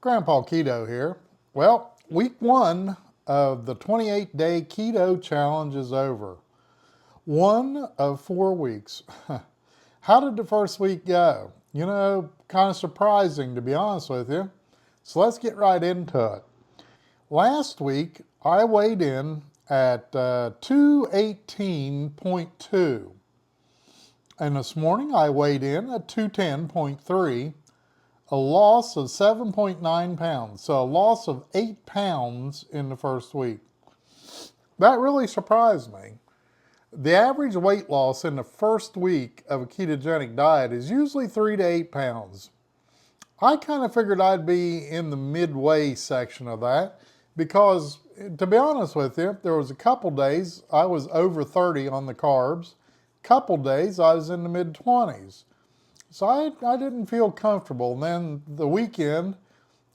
Grandpa Keto here. Well, week one of the 28-day keto challenge is over. 1 of 4 weeks. How did the first week go? Kind of surprising to be honest with you. So let's get right into it. Last week, I weighed in at 218.2. And this morning, I weighed in at 210.3. A loss of 7.9 pounds. So a loss of 8 pounds in the first week. That really surprised me. The average weight loss in the first week of a ketogenic diet is usually 3 to 8 pounds. I kind of figured I'd be in the midway section of that because, to be honest with you, there was a couple days I was over 30 on the carbs. Couple days I was in the mid-20s. So I didn't feel comfortable. And then the weekend,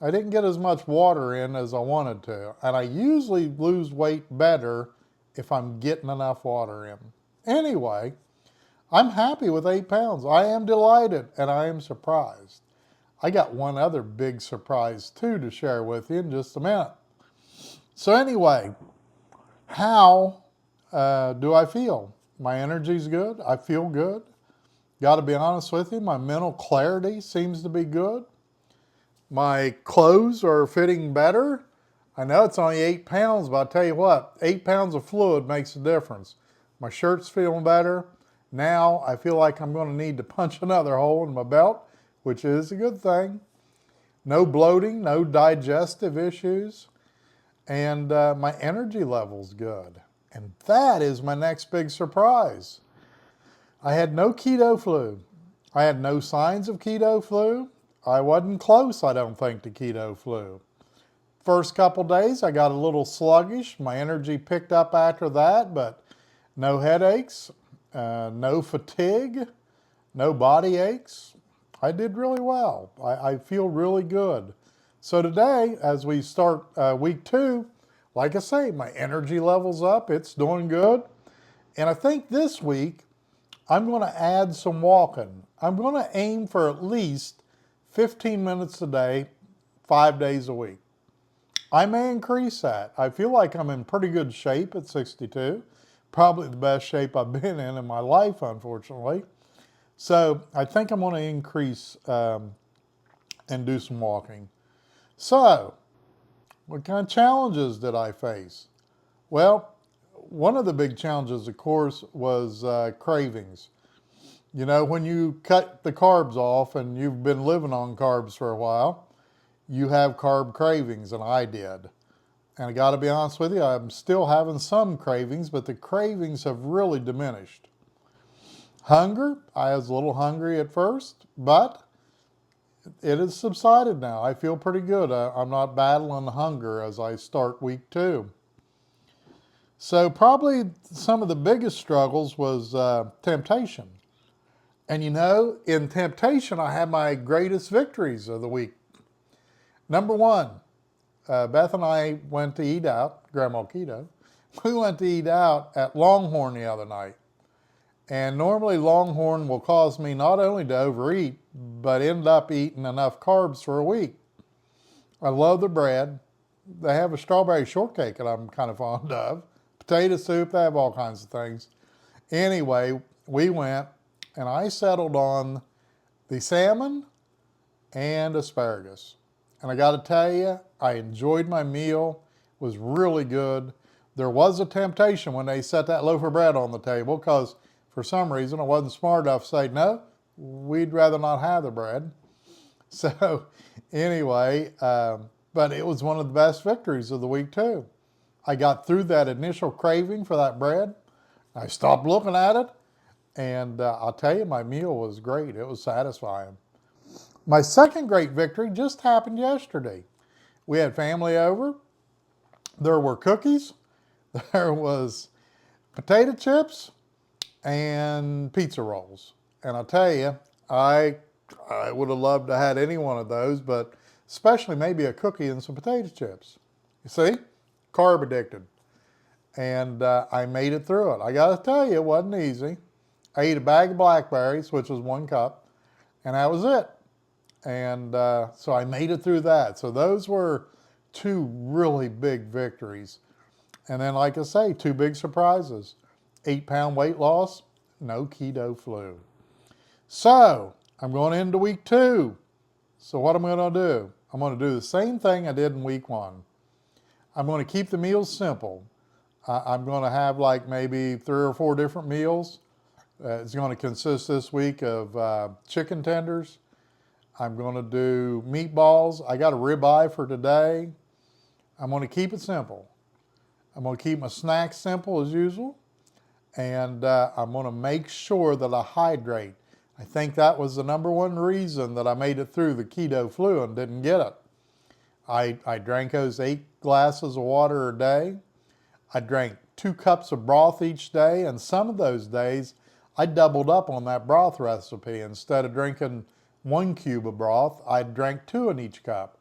I didn't get as much water in as I wanted to. And I usually lose weight better if I'm getting enough water in. Anyway, I'm happy with 8 pounds. I am delighted and I am surprised. I got one other big surprise too to share with you in just a minute. So anyway, how do I feel? My energy's good. I feel good. Got to be honest with you, my mental clarity seems to be good. My clothes are fitting better. I know it's only 8 pounds, but I'll tell you what, 8 pounds of fluid makes a difference. My shirt's feeling better. Now I feel like I'm going to need to punch another hole in my belt, which is a good thing. No bloating, no digestive issues, and my energy level's good. And that is my next big surprise. I had no keto flu. I had no signs of keto flu. I wasn't close, I don't think, to keto flu. First couple days, I got a little sluggish. My energy picked up after that, but no headaches, no fatigue, no body aches. I did really well. I feel really good. So today, as we start week 2, like I say, my energy level's up. It's doing good. And I think this week, I'm going to add some walking. I'm going to aim for at least 15 minutes a day, 5 days a week. I may increase that. I feel like I'm in pretty good shape at 62. Probably the best shape I've been in my life, unfortunately. So I think I'm going to increase and do some walking. So, what kind of challenges did I face? Well, one of the big challenges, of course, was cravings. You know, when you cut the carbs off and you've been living on carbs for a while, you have carb cravings, and I did. And I got to be honest with you, I'm still having some cravings, but the cravings have really diminished. Hunger, I was a little hungry at first, but it has subsided now. I feel pretty good. I'm not battling hunger as I start week 2. So probably some of the biggest struggles was temptation. And in temptation, I had my greatest victories of the week. Number 1, Beth and I went to eat out, Grandma Keto. We went to eat out at Longhorn the other night. And normally Longhorn will cause me not only to overeat, but end up eating enough carbs for a week. I love the bread. They have a strawberry shortcake that I'm kind of fond of. Potato soup, they have all kinds of things. Anyway, we went and I settled on the salmon and asparagus. And I got to tell you, I enjoyed my meal. It was really good. There was a temptation when they set that loaf of bread on the table because for some reason I wasn't smart enough to say, no, we'd rather not have the bread. So anyway, but it was one of the best victories of the week too. I got through that initial craving for that bread. I stopped looking at it, and I'll tell you, my meal was great. It was satisfying. My second great victory just happened yesterday. We had family over. There were cookies. There was potato chips and pizza rolls. And I'll tell you, I would have loved to have had any one of those, but especially maybe a cookie and some potato chips. You see? Carb addicted. And I made it through it. I got to tell you, it wasn't easy. I ate a bag of blackberries, which was 1 cup, and that was it. And so I made it through that. So those were two really big victories. And then, like I say, two big surprises. 8-pound weight loss, no keto flu. So I'm going into week 2. So what am I going to do? I'm going to do the same thing I did in week 1. I'm going to keep the meals simple. I'm going to have like maybe 3 or 4 different meals. It's going to consist this week of chicken tenders. I'm going to do meatballs. I got a ribeye for today. I'm going to keep it simple. I'm going to keep my snacks simple as usual. And I'm going to make sure that I hydrate. I think that was the number one reason that I made it through the keto flu and didn't get it. I drank those 8 glasses of water a day. I drank 2 cups of broth each day, and some of those days I doubled up on that broth recipe. Instead of drinking 1 cube of broth, I drank 2 in each cup.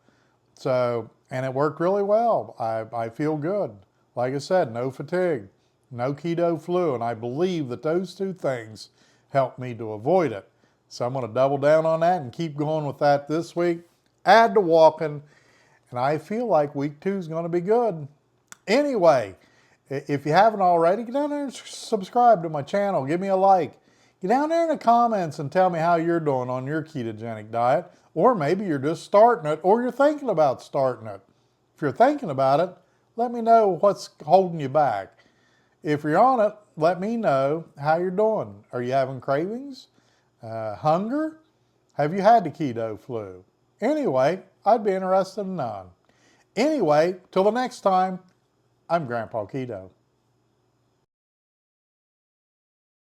So, and it worked really well. I feel good. Like I said, no fatigue, no keto flu, and I believe that those 2 things helped me to avoid it. So I'm going to double down on that and keep going with that this week. Add to walking, and I feel like week 2 is going to be good. Anyway, if you haven't already, get down there and subscribe to my channel. Give me a like. Get down there in the comments and tell me how you're doing on your ketogenic diet. Or maybe you're just starting it, or you're thinking about starting it. If you're thinking about it, let me know what's holding you back. If you're on it, let me know how you're doing. Are you having cravings? Hunger? Have you had the keto flu? Anyway, I'd be interested in knowing. Anyway, till the next time, I'm Grandpa Keto.